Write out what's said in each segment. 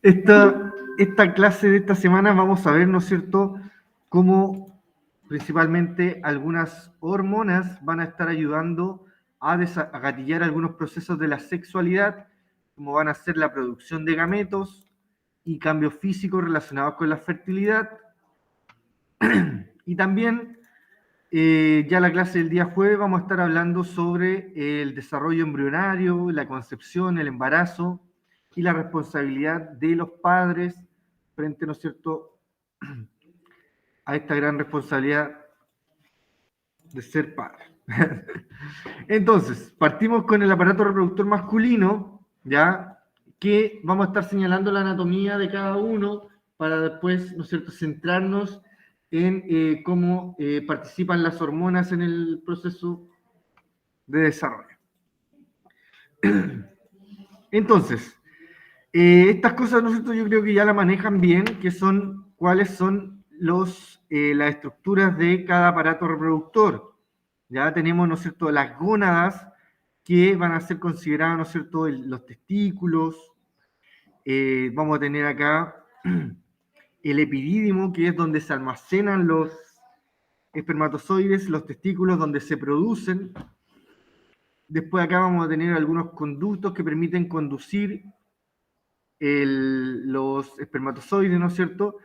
Esta clase de esta semana vamos a ver, ¿no es cierto?, cómo principalmente algunas hormonas van a estar ayudando a gatillar algunos procesos de la sexualidad, como van a ser la producción de gametos y cambios físicos relacionados con la fertilidad. Y también, ya la clase del día jueves, vamos a estar hablando sobre el desarrollo embrionario, la concepción, el embarazo y la responsabilidad de los padres frente, ¿no es cierto?, a esta gran responsabilidad de ser padre. Entonces, partimos con el aparato reproductor masculino, ¿ya? Que vamos a estar señalando la anatomía de cada uno para después, ¿no es cierto?, centrarnos en cómo participan las hormonas en el proceso de desarrollo. Entonces, estas cosas, ¿no es cierto?, yo creo que ya la manejan bien, que son cuáles son las estructuras de cada aparato reproductor. Ya tenemos, ¿no es cierto?, las gónadas, que van a ser consideradas, ¿no es cierto?, los testículos. Vamos a tener acá el epidídimo, que es donde se almacenan los espermatozoides, los testículos, donde se producen. Después acá vamos a tener algunos conductos que permiten conducir los espermatozoides, ¿no es cierto?,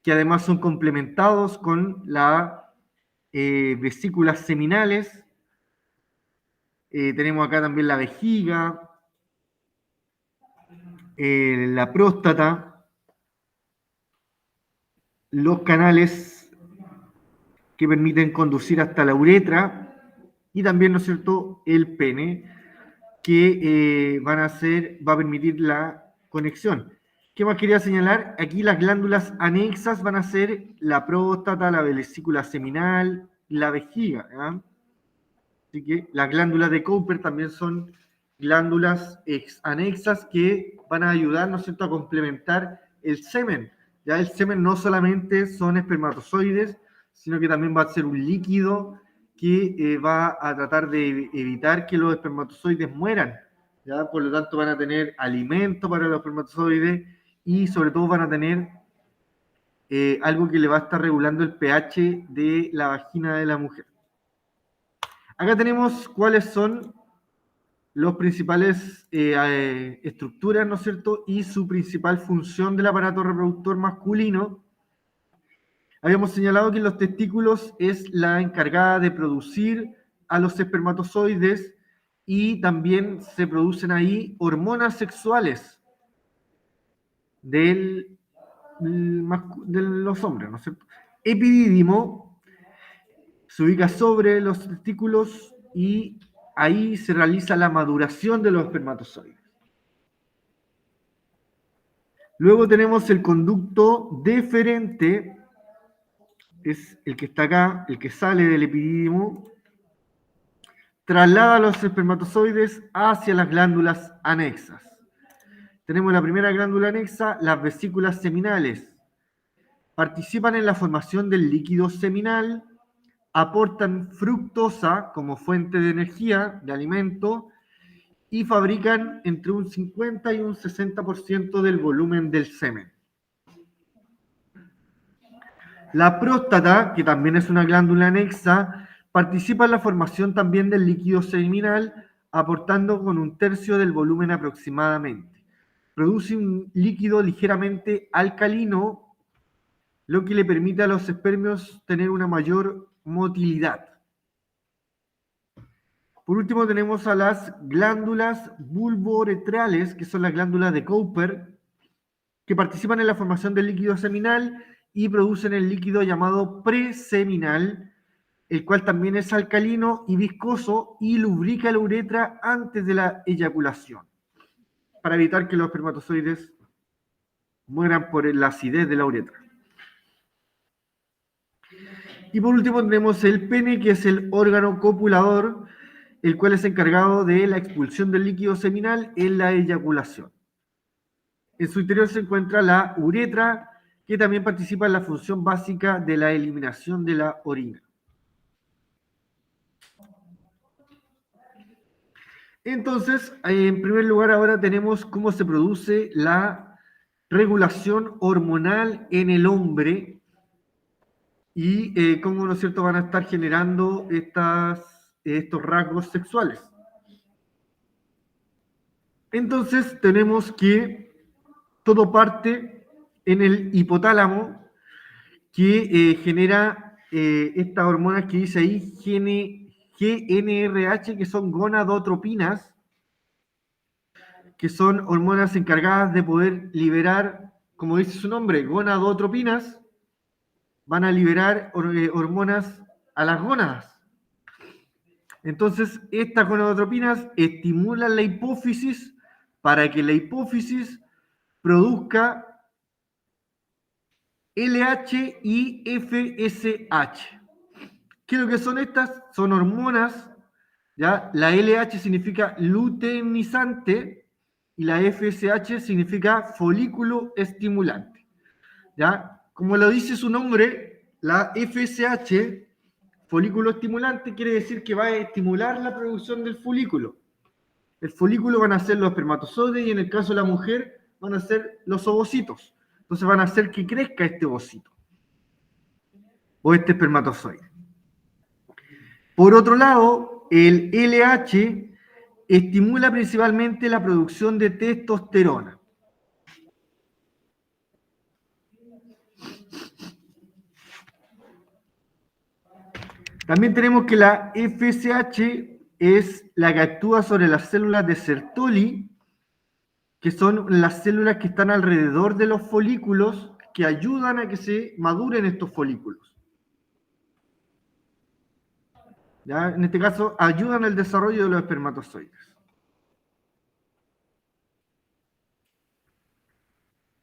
que además son complementados con las vesículas seminales. Tenemos acá también la vejiga, la próstata, los canales que permiten conducir hasta la uretra y también, ¿no es cierto?, el pene, que va a permitir la conexión. ¿Qué más quería señalar? Aquí las glándulas anexas van a ser la próstata, la vesícula seminal, la vejiga, ¿ya? Así que las glándulas de Cooper también son glándulas anexas que van a ayudar, ¿no es cierto?, a complementar el semen. Ya el semen no solamente son espermatozoides, sino que también va a ser un líquido que va a tratar de evitar que los espermatozoides mueran. ¿Ya? Por lo tanto, van a tener alimento para los espermatozoides y sobre todo van a tener algo que le va a estar regulando el pH de la vagina de la mujer. Acá tenemos cuáles son los principales estructuras, ¿no es cierto?, y su principal función del aparato reproductor masculino. Habíamos señalado que los testículos es la encargada de producir a los espermatozoides y también se producen ahí hormonas sexuales de los hombres, ¿no es cierto? Epidídimo se ubica sobre los testículos y ahí se realiza la maduración de los espermatozoides. Luego tenemos el conducto deferente, es el que está acá, el que sale del epidídimo, traslada los espermatozoides hacia las glándulas anexas. Tenemos la primera glándula anexa, las vesículas seminales. Participan en la formación del líquido seminal, aportan fructosa como fuente de energía, de alimento, y fabrican entre un 50 y un 60% del volumen del semen. La próstata, que también es una glándula anexa, participa en la formación también del líquido seminal, aportando con un tercio del volumen aproximadamente. Produce un líquido ligeramente alcalino, lo que le permite a los espermios tener una mayor motilidad. Por último tenemos a las glándulas bulbouretrales, que son las glándulas de Cooper, que participan en la formación del líquido seminal y producen el líquido llamado preseminal, el cual también es alcalino y viscoso y lubrica la uretra antes de la eyaculación, para evitar que los espermatozoides mueran por la acidez de la uretra. Y por último tenemos el pene, que es el órgano copulador, el cual es encargado de la expulsión del líquido seminal en la eyaculación. En su interior se encuentra la uretra, que también participa en la función básica de la eliminación de la orina. Entonces, en primer lugar, ahora tenemos cómo se produce la regulación hormonal en el hombre y cómo, ¿no es cierto?, van a estar generando estos rasgos sexuales. Entonces tenemos que todo parte en el hipotálamo que genera estas hormonas que dice ahí GNRH, que son gonadotropinas, que son hormonas encargadas de poder liberar, como dice su nombre, gonadotropinas, van a liberar hormonas a las gónadas. Entonces, estas gonadotropinas estimulan la hipófisis para que la hipófisis produzca LH y FSH. ¿Qué es lo que son estas? Son hormonas, ¿ya? La LH significa luteinizante y la FSH significa folículo estimulante, ¿ya? Como lo dice su nombre, la FSH, folículo estimulante, quiere decir que va a estimular la producción del folículo. El folículo van a ser los espermatozoides y en el caso de la mujer van a ser los ovocitos. Entonces van a hacer que crezca este ovocito o este espermatozoide. Por otro lado, el LH estimula principalmente la producción de testosterona. También tenemos que la FSH es la que actúa sobre las células de Sertoli, que son las células que están alrededor de los folículos que ayudan a que se maduren estos folículos. ¿Ya? En este caso, ayudan al desarrollo de los espermatozoides.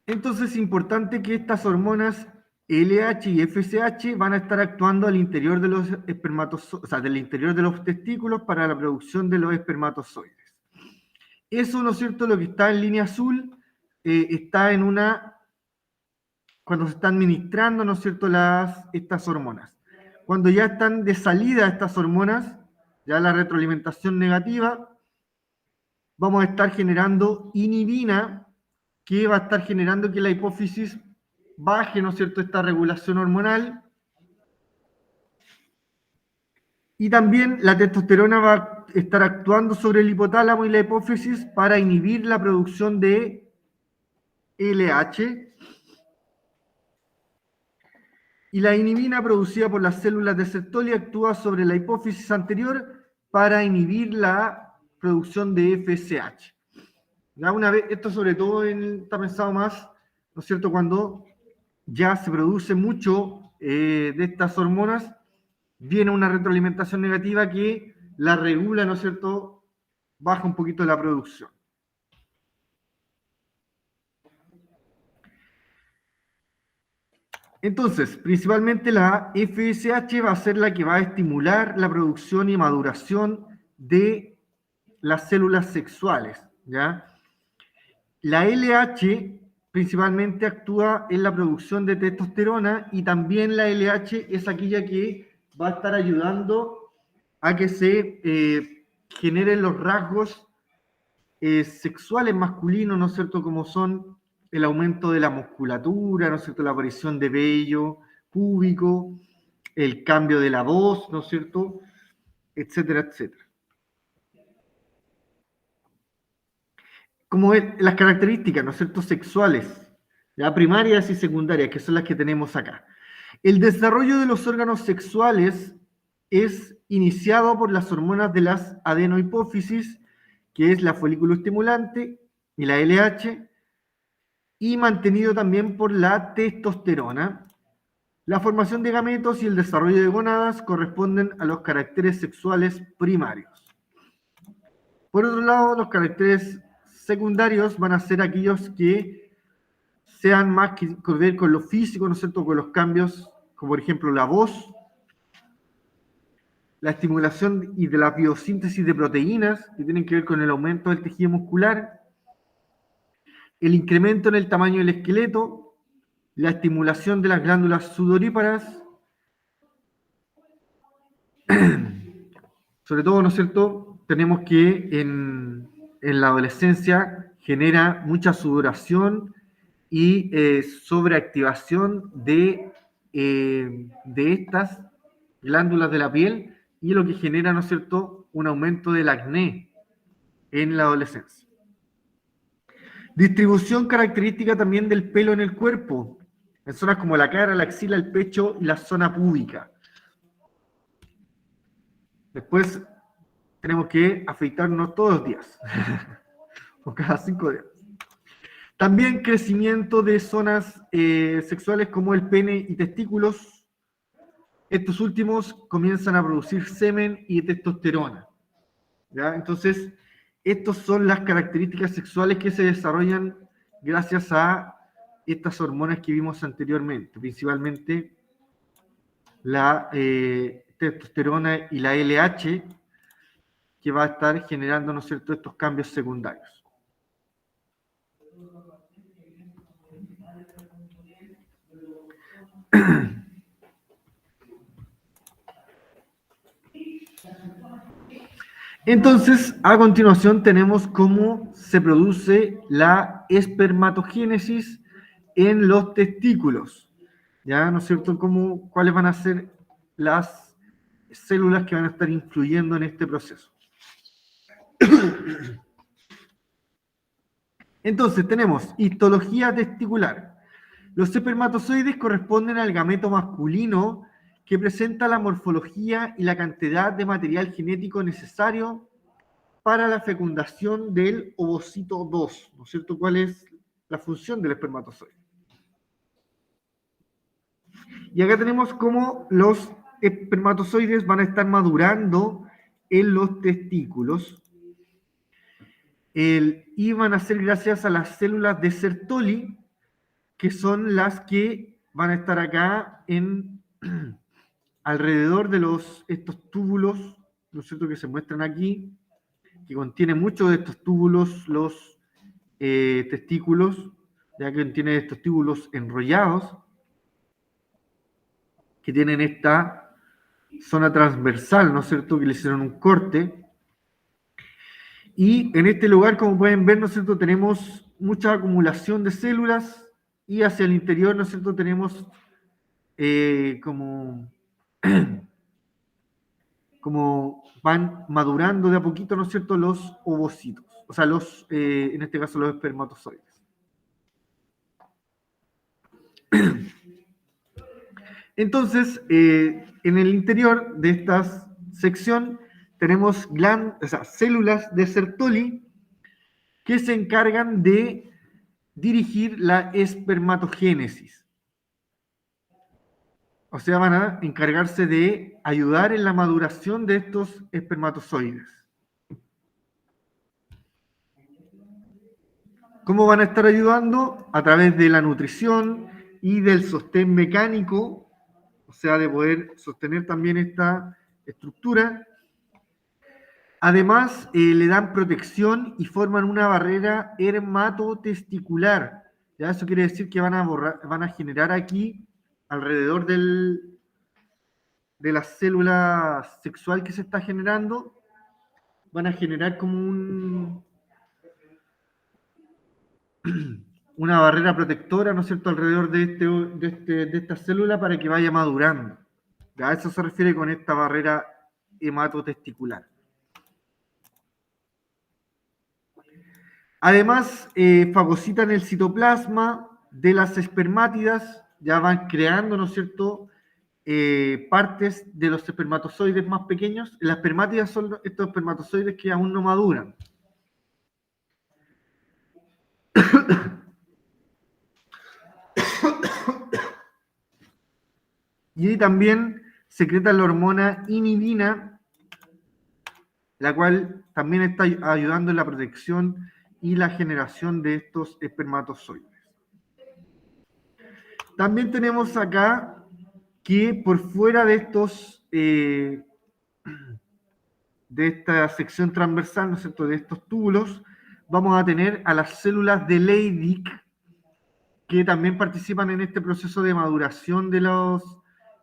Entonces es importante que estas hormonas LH y FSH van a estar actuando al interior de los espermatozoides, o sea, del interior de los testículos para la producción de los espermatozoides. Eso, ¿no es cierto?, lo que está en línea azul está en cuando se están administrando, ¿no es cierto?, estas hormonas. Cuando ya están de salida estas hormonas, ya la retroalimentación negativa, vamos a estar generando inhibina, que va a estar generando que la hipófisis baje, ¿no es cierto?, esta regulación hormonal. Y también la testosterona va a estar actuando sobre el hipotálamo y la hipófisis para inhibir la producción de LH. Y la inhibina producida por las células de Sertoli actúa sobre la hipófisis anterior para inhibir la producción de FSH. Ya una vez, esto sobre todo está pensado más, ¿no es cierto?, cuando ya se produce mucho de estas hormonas, viene una retroalimentación negativa que la regula, ¿no es cierto?, baja un poquito la producción. Entonces, principalmente la FSH va a ser la que va a estimular la producción y maduración de las células sexuales, ¿ya? La LH principalmente actúa en la producción de testosterona y también la LH es aquella que va a estar ayudando a que se generen los rasgos sexuales masculinos, ¿no es cierto?, como son el aumento de la musculatura, ¿no es cierto?, la aparición de vello púbico, el cambio de la voz, ¿no es cierto?, etcétera, etcétera. Como las características, ¿no es cierto?, sexuales, ya primarias y secundarias, que son las que tenemos acá. El desarrollo de los órganos sexuales es iniciado por las hormonas de las adenohipófisis, que es la folículo estimulante y la LH, y mantenido también por la testosterona. La formación de gametos y el desarrollo de gonadas corresponden a los caracteres sexuales primarios. Por otro lado, los caracteres secundarios van a ser aquellos que sean más que ver con lo físico, ¿no es cierto?, con los cambios, como por ejemplo la voz, la estimulación y de la biosíntesis de proteínas, que tienen que ver con el aumento del tejido muscular, el incremento en el tamaño del esqueleto, la estimulación de las glándulas sudoríparas, sobre todo, ¿no es cierto?, tenemos que en la adolescencia genera mucha sudoración y sobreactivación de estas glándulas de la piel, y lo que genera, ¿no es cierto?, un aumento del acné en la adolescencia. Distribución característica también del pelo en el cuerpo, en zonas como la cara, la axila, el pecho y la zona púbica. Después tenemos que afeitarnos todos los días, o cada 5 días. También crecimiento de zonas sexuales como el pene y testículos. Estos últimos comienzan a producir semen y testosterona, ¿ya? Entonces, estas son las características sexuales que se desarrollan gracias a estas hormonas que vimos anteriormente, principalmente la testosterona y la LH, que va a estar generando, ¿no es cierto?, estos cambios secundarios. Entonces, a continuación tenemos cómo se produce la espermatogénesis en los testículos, ¿ya? ¿No es cierto? ¿Cuáles van a ser las células que van a estar influyendo en este proceso? Entonces, tenemos histología testicular. Los espermatozoides corresponden al gameto masculino que presenta la morfología y la cantidad de material genético necesario para la fecundación del ovocito 2, ¿no es cierto? ¿Cuál es la función del espermatozoide? Y acá tenemos cómo los espermatozoides van a estar madurando en los testículos y van a ser gracias a las células de Sertoli, que son las que van a estar acá alrededor de estos túbulos, ¿no es cierto?, que se muestran aquí, que contienen muchos de estos túbulos, los testículos, ya que contienen estos túbulos enrollados, que tienen esta zona transversal, ¿no es cierto?, que le hicieron un corte. Y en este lugar, como pueden ver, ¿no es cierto?, tenemos mucha acumulación de células, y hacia el interior, ¿no es cierto?, tenemos como van madurando de a poquito, ¿no es cierto?, los ovocitos, o sea, en este caso los espermatozoides. Entonces, en el interior de esta sección tenemos células de Sertoli que se encargan de dirigir la espermatogénesis. O sea, van a encargarse de ayudar en la maduración de estos espermatozoides. ¿Cómo van a estar ayudando? A través de la nutrición y del sostén mecánico, o sea, de poder sostener también esta estructura. Además, le dan protección y forman una barrera hermatotesticular. ¿Ya? Eso quiere decir que van a generar aquí, alrededor de la célula sexual que se está generando, van a generar como una barrera protectora, ¿no es cierto?, alrededor de esta célula para que vaya madurando. ¿Ya? A eso se refiere con esta barrera hematotesticular. Además, fagocitan el citoplasma de las espermátidas, ya van creando, ¿no es cierto?, partes de los espermatozoides más pequeños. Las espermátidas son estos espermatozoides que aún no maduran. Y también secretan la hormona inhibina, la cual también está ayudando en la protección y la generación de estos espermatozoides. También tenemos acá que por fuera de de esta sección transversal, ¿no es cierto?, de estos túbulos, vamos a tener a las células de Leydig, que también participan en este proceso de maduración de los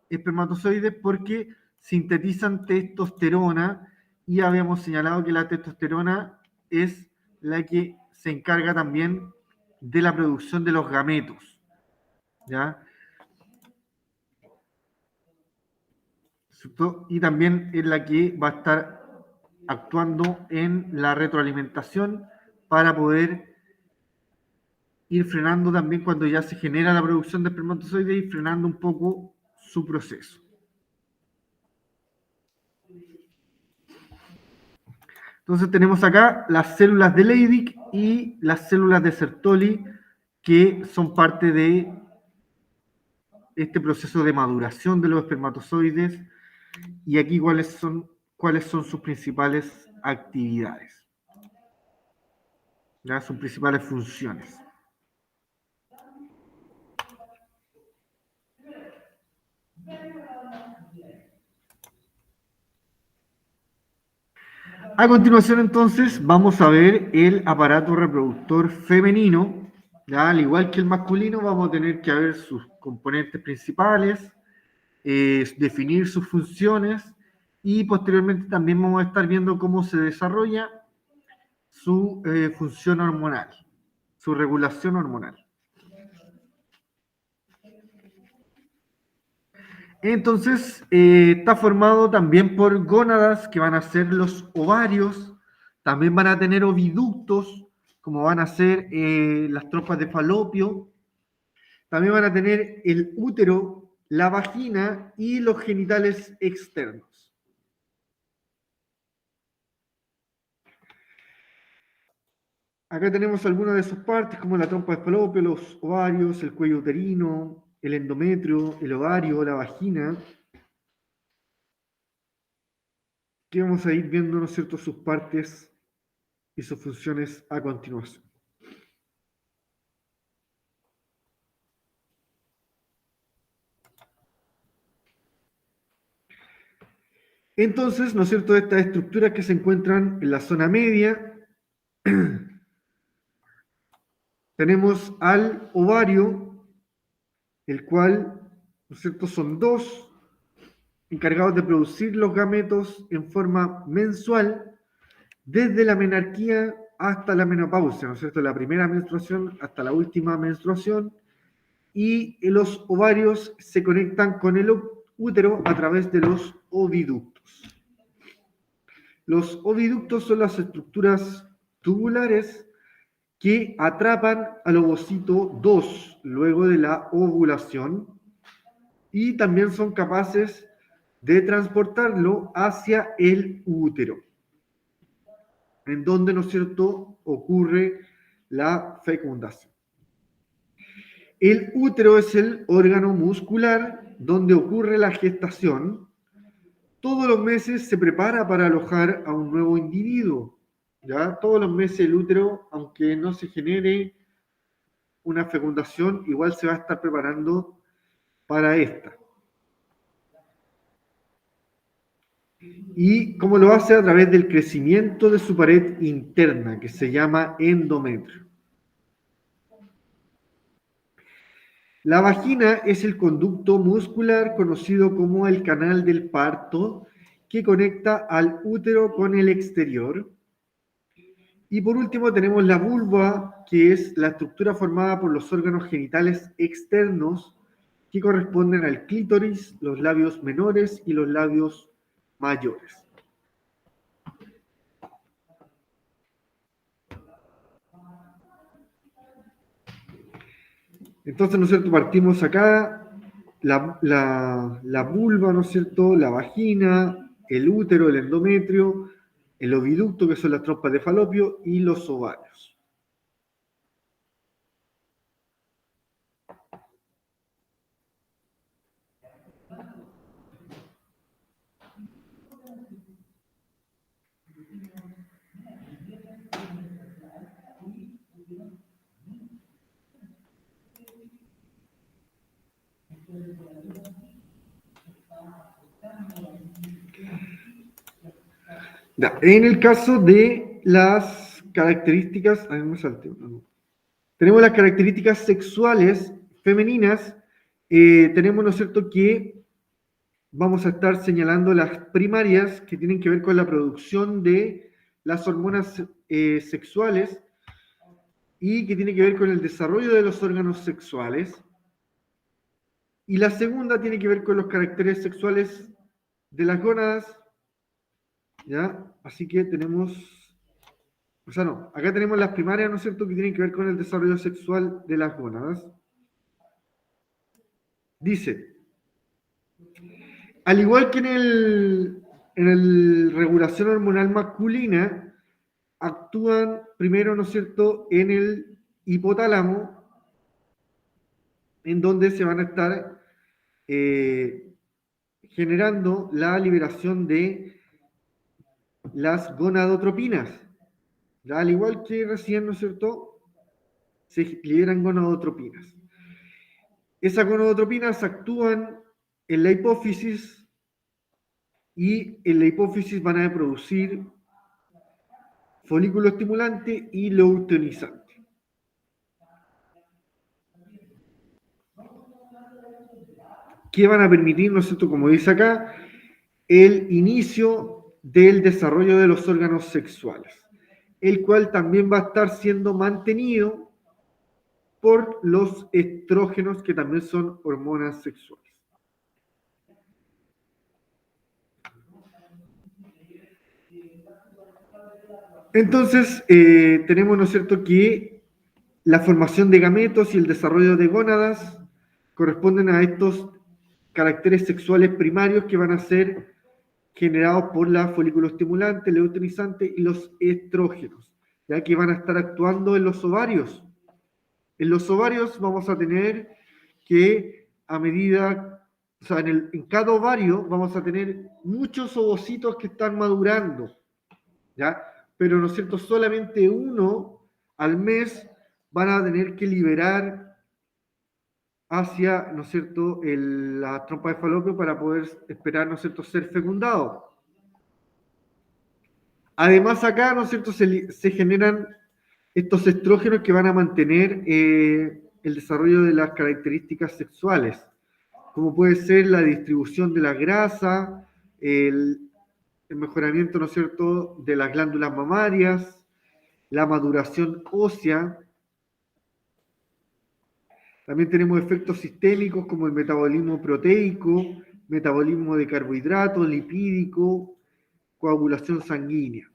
espermatozoides porque sintetizan testosterona, y habíamos señalado que la testosterona es la que se encarga también de la producción de los gametos, ¿ya? ¿Cierto? Y también es la que va a estar actuando en la retroalimentación para poder ir frenando también cuando ya se genera la producción de espermatozoides y frenando un poco su proceso. Entonces tenemos acá las células de Leydig y las células de Sertoli, que son parte de este proceso de maduración de los espermatozoides. Y aquí cuáles son sus principales actividades, ¿ya? Sus principales funciones. A continuación, entonces, vamos a ver el aparato reproductor femenino. ¿Ya? Al igual que el masculino, vamos a tener que ver sus componentes principales, definir sus funciones y posteriormente también vamos a estar viendo cómo se desarrolla su función hormonal, su regulación hormonal. Entonces, está formado también por gónadas que van a ser los ovarios, también van a tener oviductos, como van a ser las trompas de falopio, también van a tener el útero, la vagina y los genitales externos. Acá tenemos algunas de sus partes, como la trompa de falopio, los ovarios, el cuello uterino, el endometrio, el ovario, la vagina, que vamos a ir viendo, ¿no es cierto?, sus partes y sus funciones a continuación. Entonces, ¿no es cierto?, estas estructuras que se encuentran en la zona media, tenemos al ovario, el cual, ¿no es cierto?, son dos encargados de producir los gametos en forma mensual, desde la menarquía hasta la menopausia, ¿no es cierto?, la primera menstruación hasta la última menstruación, y los ovarios se conectan con el útero a través de los oviductos. Los oviductos son las estructuras tubulares que atrapan al ovocito 2 luego de la ovulación y también son capaces de transportarlo hacia el útero, en donde, ¿no es cierto?, ocurre la fecundación. El útero es el órgano muscular donde ocurre la gestación. Todos los meses se prepara para alojar a un nuevo individuo. ¿Ya? Todos los meses el útero, aunque no se genere una fecundación, igual se va a estar preparando para esta. ¿Y cómo lo hace? A través del crecimiento de su pared interna, que se llama endometrio. La vagina es el conducto muscular conocido como el canal del parto, que conecta al útero con el exterior. Y por último tenemos la vulva, que es la estructura formada por los órganos genitales externos que corresponden al clítoris, los labios menores y los labios mayores. Entonces, ¿no es cierto? Partimos acá, la vulva, ¿no es cierto? La vagina, el útero, el endometrio, el oviducto, que son las trompas de falopio, y los ovarios. Ya, en el caso de las características, tenemos las características sexuales femeninas, tenemos, ¿no es cierto?, que vamos a estar señalando las primarias que tienen que ver con la producción de las hormonas sexuales, y que tiene que ver con el desarrollo de los órganos sexuales. Y la segunda tiene que ver con los caracteres sexuales de las gónadas, ¿ya? Así que tenemos, o sea, no, acá tenemos las primarias, ¿no es cierto?, que tienen que ver con el desarrollo sexual de las gónadas. Dice, al igual que en el regulación hormonal masculina, actúan primero, ¿no es cierto?, en el hipotálamo, en donde se van a estar generando la liberación de las gonadotropinas. Ya, al igual que recién, ¿no es cierto?, se liberan gonadotropinas. Esas gonadotropinas actúan en la hipófisis y en la hipófisis van a producir folículo estimulante y luteinizante. Que van a permitir, ¿no es cierto?, como dice acá, el inicio del desarrollo de los órganos sexuales, el cual también va a estar siendo mantenido por los estrógenos, que también son hormonas sexuales. Entonces, tenemos, ¿no es cierto?, que la formación de gametos y el desarrollo de gónadas corresponden a estos caracteres sexuales primarios que van a ser generados por la folículo estimulante, luteinizante y los estrógenos, ya que van a estar actuando en los ovarios. En los ovarios vamos a tener que a medida, o sea, en cada ovario vamos a tener muchos ovocitos que están madurando, ¿ya? Pero, ¿no es cierto?, solamente uno al mes van a tener que liberar hacia, ¿no es cierto?, la trompa de falopio para poder esperar, ¿no es cierto?, ser fecundado. Además acá, ¿no es cierto?, se generan estos estrógenos que van a mantener el desarrollo de las características sexuales, como puede ser la distribución de la grasa, el mejoramiento, ¿no es cierto?, de las glándulas mamarias, la maduración ósea. También tenemos efectos sistémicos como el metabolismo proteico, metabolismo de carbohidratos, lipídico, coagulación sanguínea,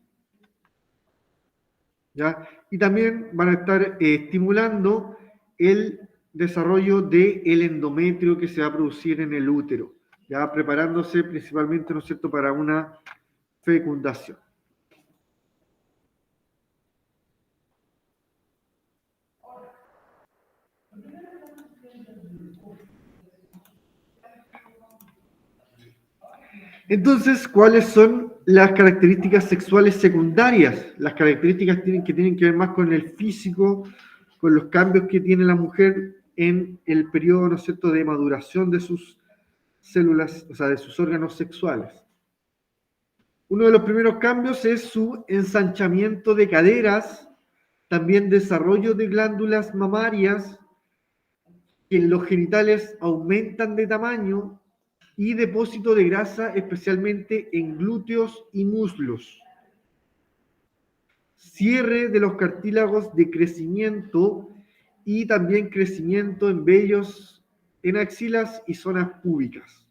¿ya? Y también van a estar estimulando el desarrollo del endometrio que se va a producir en el útero, ya preparándose principalmente, ¿no es cierto?, para una fecundación. Entonces, ¿cuáles son las características sexuales secundarias? Las características que tienen que ver más con el físico, con los cambios que tiene la mujer en el periodo, ¿no es cierto?, de maduración de sus células, o sea, de sus órganos sexuales. Uno de los primeros cambios es su ensanchamiento de caderas, también desarrollo de glándulas mamarias, que en los genitales aumentan de tamaño, y depósito de grasa, especialmente en glúteos y muslos. Cierre de los cartílagos de crecimiento y también crecimiento en vellos, en axilas y zonas púbicas.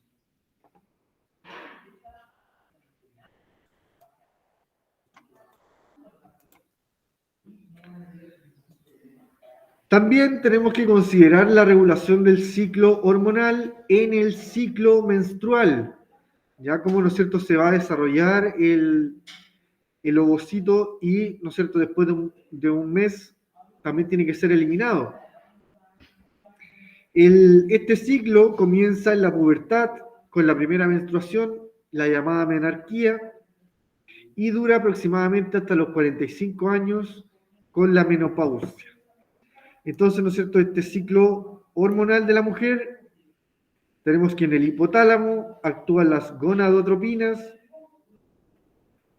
También tenemos que considerar la regulación del ciclo hormonal en el ciclo menstrual, ya como, ¿no es cierto?, se va a desarrollar el ovocito y, ¿no es cierto?, después de un mes también tiene que ser eliminado. Este ciclo comienza en la pubertad con la primera menstruación, la llamada menarquía, y dura aproximadamente hasta los 45 años con la menopausia. Entonces, ¿no es cierto?, este ciclo hormonal de la mujer, tenemos que en el hipotálamo actúan las gonadotropinas,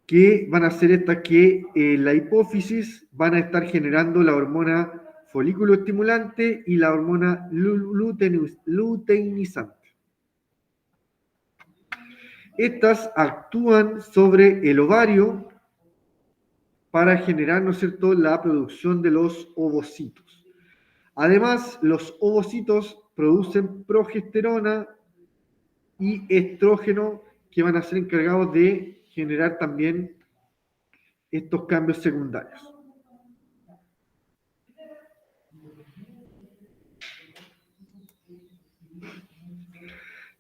que van a ser estas que en la hipófisis van a estar generando la hormona folículo estimulante y la hormona luteinizante. Estas actúan sobre el ovario para generar, ¿no es cierto?, la producción de los ovocitos. Además, los ovocitos producen progesterona y estrógeno que van a ser encargados de generar también estos cambios secundarios.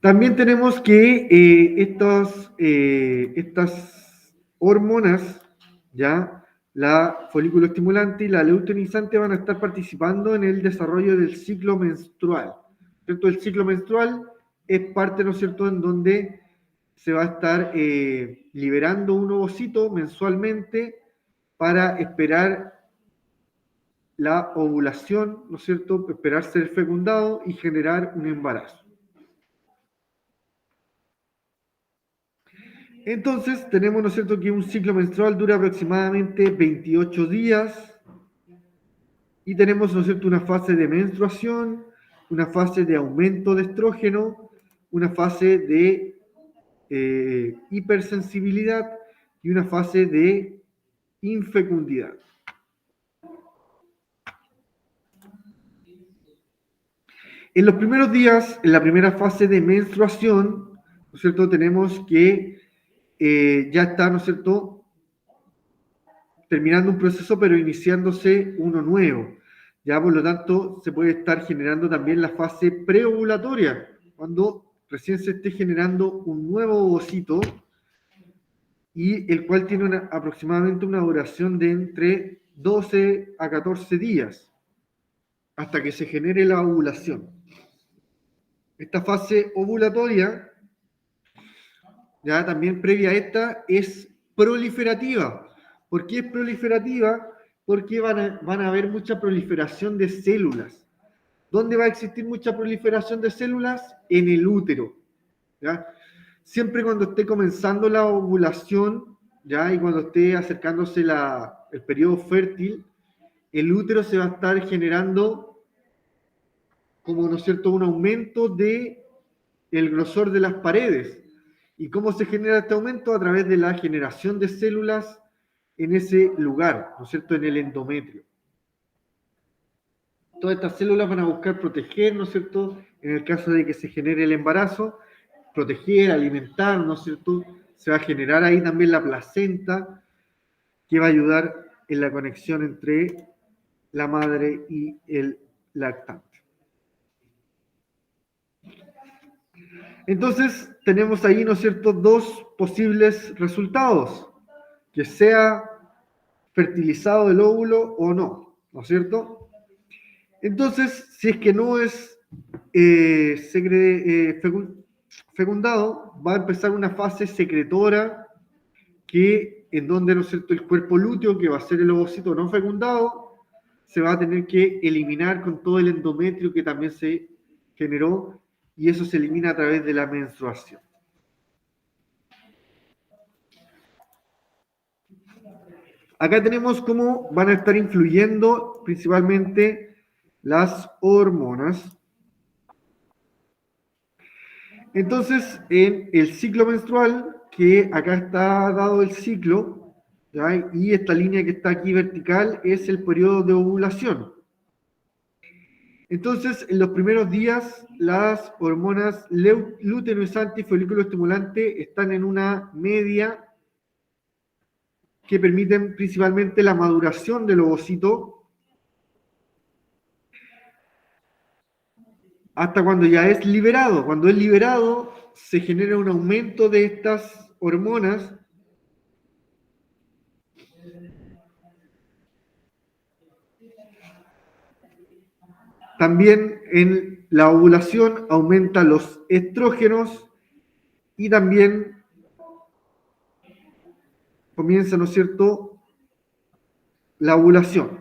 También tenemos que estas hormonas, ¿ya? La folículo estimulante y la luteinizante van a estar participando en el desarrollo del ciclo menstrual. ¿Cierto? El ciclo menstrual es parte, ¿no es cierto?, en donde se va a estar liberando un ovocito mensualmente para esperar la ovulación, ¿no es cierto?, esperar ser fecundado y generar un embarazo. Entonces, tenemos, ¿no es cierto?, que un ciclo menstrual dura aproximadamente 28 días y tenemos, ¿no es cierto?, una fase de menstruación, una fase de aumento de estrógeno, una fase de hipersensibilidad y una fase de infecundidad. En los primeros días, en la primera fase de menstruación, ¿no es cierto?, tenemos que ya está, ¿no es cierto?, terminando un proceso, pero iniciándose uno nuevo. Ya, por lo tanto, se puede estar generando también la fase preovulatoria, cuando recién se esté generando un nuevo ovocito, y el cual tiene aproximadamente una duración de entre 12 a 14 días, hasta que se genere la ovulación. Esta fase ovulatoria, ya también previa a esta, es proliferativa. ¿Por qué es proliferativa? Porque van a haber mucha proliferación de células. ¿Dónde va a existir mucha proliferación de células? En el útero. ¿Ya? Siempre cuando esté comenzando la ovulación, ¿ya?, y cuando esté acercándose el periodo fértil, el útero se va a estar generando, como, ¿no es cierto?, un aumento de el grosor de las paredes. ¿Y cómo se genera este aumento? A través de la generación de células en ese lugar, ¿no es cierto?, en el endometrio. Todas estas células van a buscar proteger, ¿no es cierto?, en el caso de que se genere el embarazo, proteger, alimentar, ¿no es cierto? Se va a generar ahí también la placenta, que va a ayudar en la conexión entre la madre y el lactante. Entonces, tenemos ahí, ¿no es cierto?, dos posibles resultados: que sea fertilizado el óvulo o no, ¿no es cierto? Entonces, si es que no es fecundado, va a empezar una fase secretora en donde, ¿no es cierto?, el cuerpo lúteo, que va a ser el ovocito no fecundado, se va a tener que eliminar con todo el endometrio que también se generó, y eso se elimina a través de la menstruación. Acá tenemos cómo van a estar influyendo principalmente las hormonas. Entonces, en el ciclo menstrual, que acá está dado el ciclo, ¿ya?, y esta línea que está aquí vertical es el periodo de ovulación. Entonces, en los primeros días, las hormonas luteinizante y folículo estimulante están en una media que permiten principalmente la maduración del ovocito, hasta cuando ya es liberado. Cuando es liberado, se genera un aumento de estas hormonas también. En la ovulación aumentan los estrógenos y también comienza, ¿no es cierto?, la ovulación.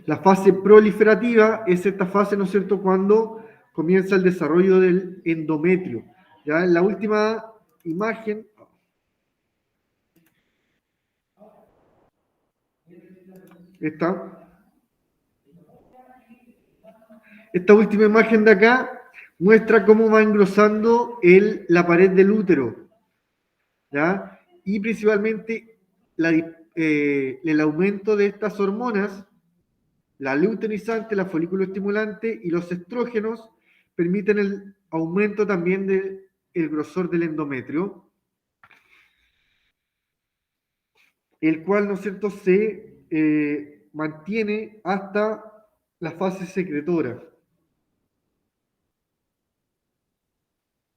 La fase proliferativa es esta fase, ¿no es cierto?, cuando comienza el desarrollo del endometrio. Ya en la última imagen, esta última imagen de acá muestra cómo va engrosando la pared del útero, ¿ya? y principalmente el aumento de estas hormonas, la luteinizante, la folículo estimulante y los estrógenos permiten el aumento también del grosor del endometrio, el cual, ¿no es cierto?, se mantiene hasta la fase secretora.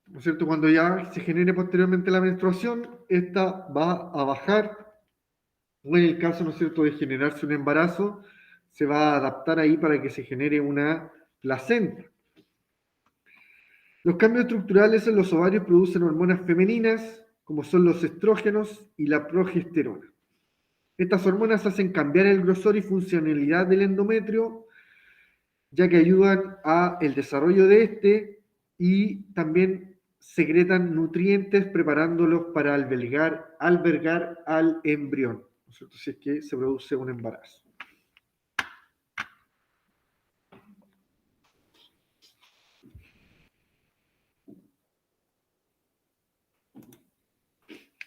¿No es cierto? Cuando ya se genere posteriormente la menstruación, esta va a bajar, o en el caso, ¿no es cierto?, de generarse un embarazo, se va a adaptar ahí para que se genere una placenta. Los cambios estructurales en los ovarios producen hormonas femeninas, como son los estrógenos y la progesterona. Estas hormonas hacen cambiar el grosor y funcionalidad del endometrio, ya que ayudan al desarrollo de este y también secretan nutrientes preparándolos para albergar al embrión, ¿no es cierto?, si es que se produce un embarazo.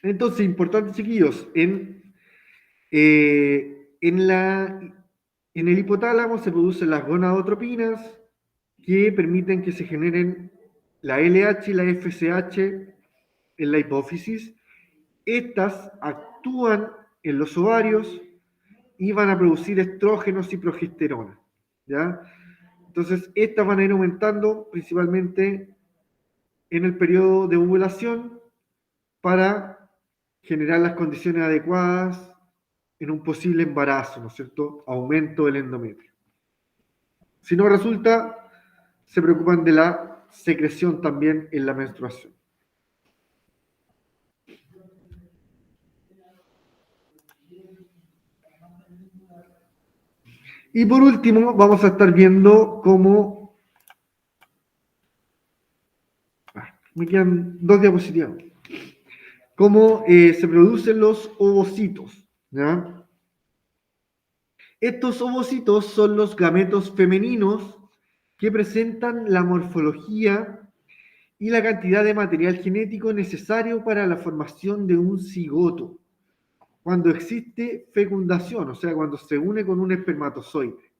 Entonces, importante, chiquillos, en el hipotálamo se producen las gonadotropinas que permiten que se generen la LH y la FSH en la hipófisis. Estas actúan en los ovarios y van a producir estrógenos y progesterona, ¿ya? Entonces, estas van a ir aumentando principalmente en el periodo de ovulación para generar las condiciones adecuadas en un posible embarazo, ¿no es cierto? Aumento del endometrio. Si no resulta, se preocupan de la secreción también en la menstruación. Y por último, vamos a estar viendo cómo... me quedan 2 diapositivas. Cómo se producen los ovocitos, ¿ya? Estos ovocitos son los gametos femeninos que presentan la morfología y la cantidad de material genético necesario para la formación de un cigoto, cuando existe fecundación, o sea, cuando se une con un espermatozoide.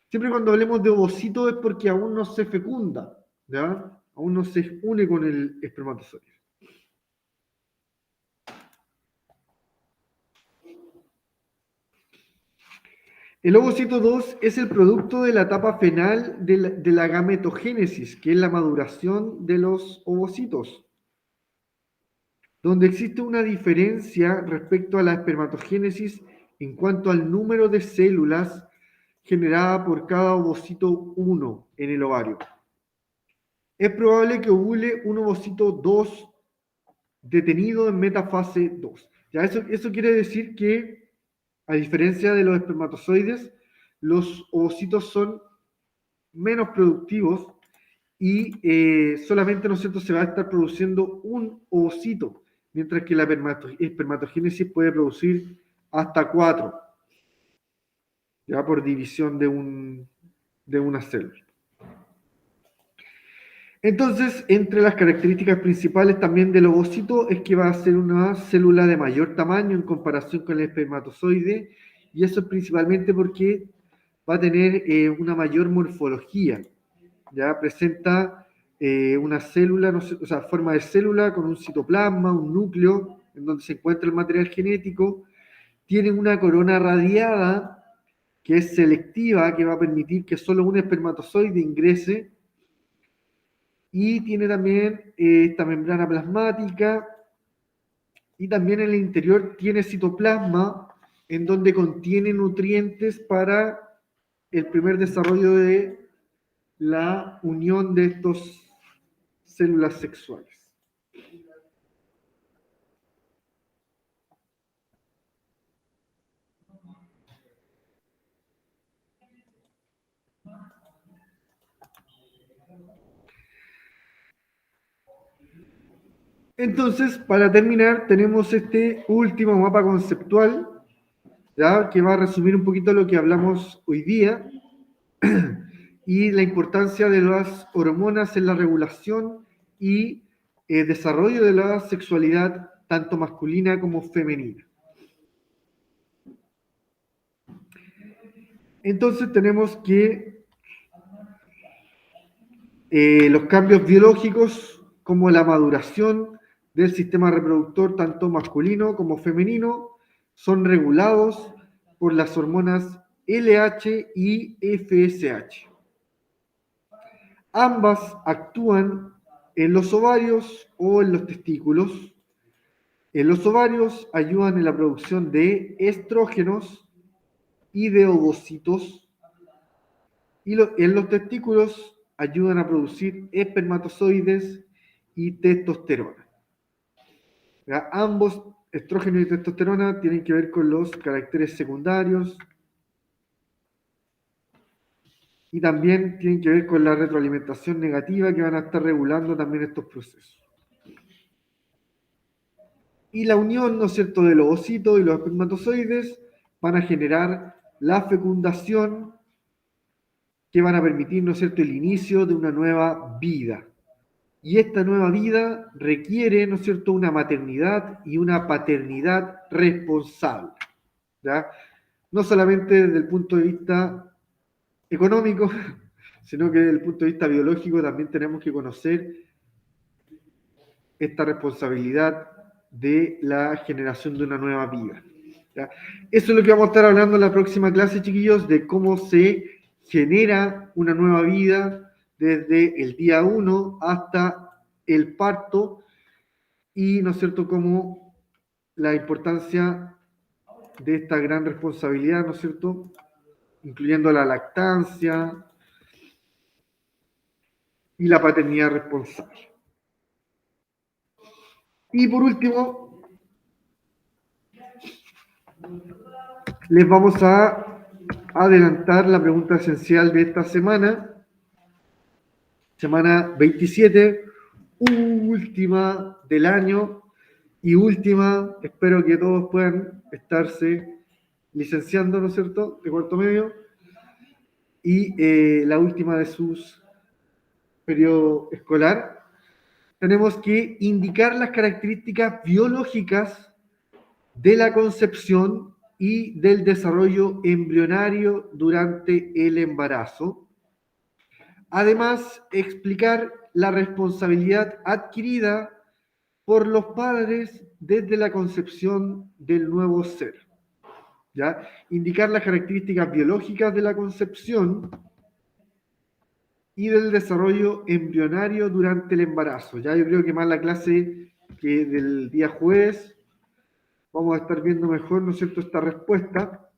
Siempre cuando hablemos de ovocito es porque aún no se fecunda, ¿ya? Aún no se une con el espermatozoide. El ovocito 2 es el producto de la etapa final de la gametogénesis, que es la maduración de los ovocitos, donde existe una diferencia respecto a la espermatogénesis en cuanto al número de células generada por cada ovocito 1 en el ovario. Es probable que ovule un ovocito 2 detenido en metafase 2. Ya eso quiere decir que, a diferencia de los espermatozoides, los ovocitos son menos productivos y solamente, ¿no es cierto?, se va a estar produciendo un ovocito, mientras que la espermatogénesis puede producir hasta 4, ya por división de una célula. Entonces, entre las características principales también del ovocito es que va a ser una célula de mayor tamaño en comparación con el espermatozoide, y eso es principalmente porque va a tener una mayor morfología. Ya presenta una célula, no sé, o sea, forma de célula con un citoplasma, un núcleo en donde se encuentra el material genético, tiene una corona radiada que es selectiva, que va a permitir que solo un espermatozoide ingrese, y tiene también esta membrana plasmática, y también en el interior tiene citoplasma en donde contiene nutrientes para el primer desarrollo de la unión de estas células sexuales. Entonces, para terminar, tenemos este último mapa conceptual, ¿ya?, que va a resumir un poquito lo que hablamos hoy día y la importancia de las hormonas en la regulación y desarrollo de la sexualidad tanto masculina como femenina. Entonces tenemos que los cambios biológicos, como la maduración del sistema reproductor, tanto masculino como femenino, son regulados por las hormonas LH y FSH. Ambas actúan en los ovarios o en los testículos. En los ovarios ayudan en la producción de estrógenos y de ovocitos, y en los testículos ayudan a producir espermatozoides y testosterona. ¿Ya? Ambos, estrógeno y testosterona, tienen que ver con los caracteres secundarios y también tienen que ver con la retroalimentación negativa, que van a estar regulando también estos procesos. Y la unión, ¿no es cierto?, de los ovocitos y los espermatozoides van a generar la fecundación, que van a permitir, ¿no es cierto?, el inicio de una nueva vida. Y esta nueva vida requiere, ¿no es cierto?, una maternidad y una paternidad responsable, ¿ya? No solamente desde el punto de vista económico, sino que desde el punto de vista biológico también tenemos que conocer esta responsabilidad de la generación de una nueva vida, ¿ya? Eso es lo que vamos a estar hablando en la próxima clase, chiquillos, de cómo se genera una nueva vida desde el día 1 hasta el parto y, ¿no es cierto?, cómo la importancia de esta gran responsabilidad, ¿no es cierto?, incluyendo la lactancia y la paternidad responsable. Y por último, les vamos a adelantar la pregunta esencial de esta semana 27, última del año y última, espero que todos puedan estarse licenciando, ¿no es cierto?, de cuarto medio, y la última de sus periodo escolar. Tenemos que indicar las características biológicas de la concepción y del desarrollo embrionario durante el embarazo. Además, explicar la responsabilidad adquirida por los padres desde la concepción del nuevo ser, ¿ya? Indicar las características biológicas de la concepción y del desarrollo embrionario durante el embarazo. Ya yo creo que más la clase que del día jueves vamos a estar viendo mejor, ¿no es cierto?, esta respuesta.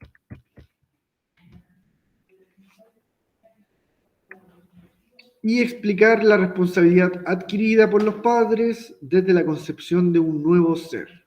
Y explicar la responsabilidad adquirida por los padres desde la concepción de un nuevo ser.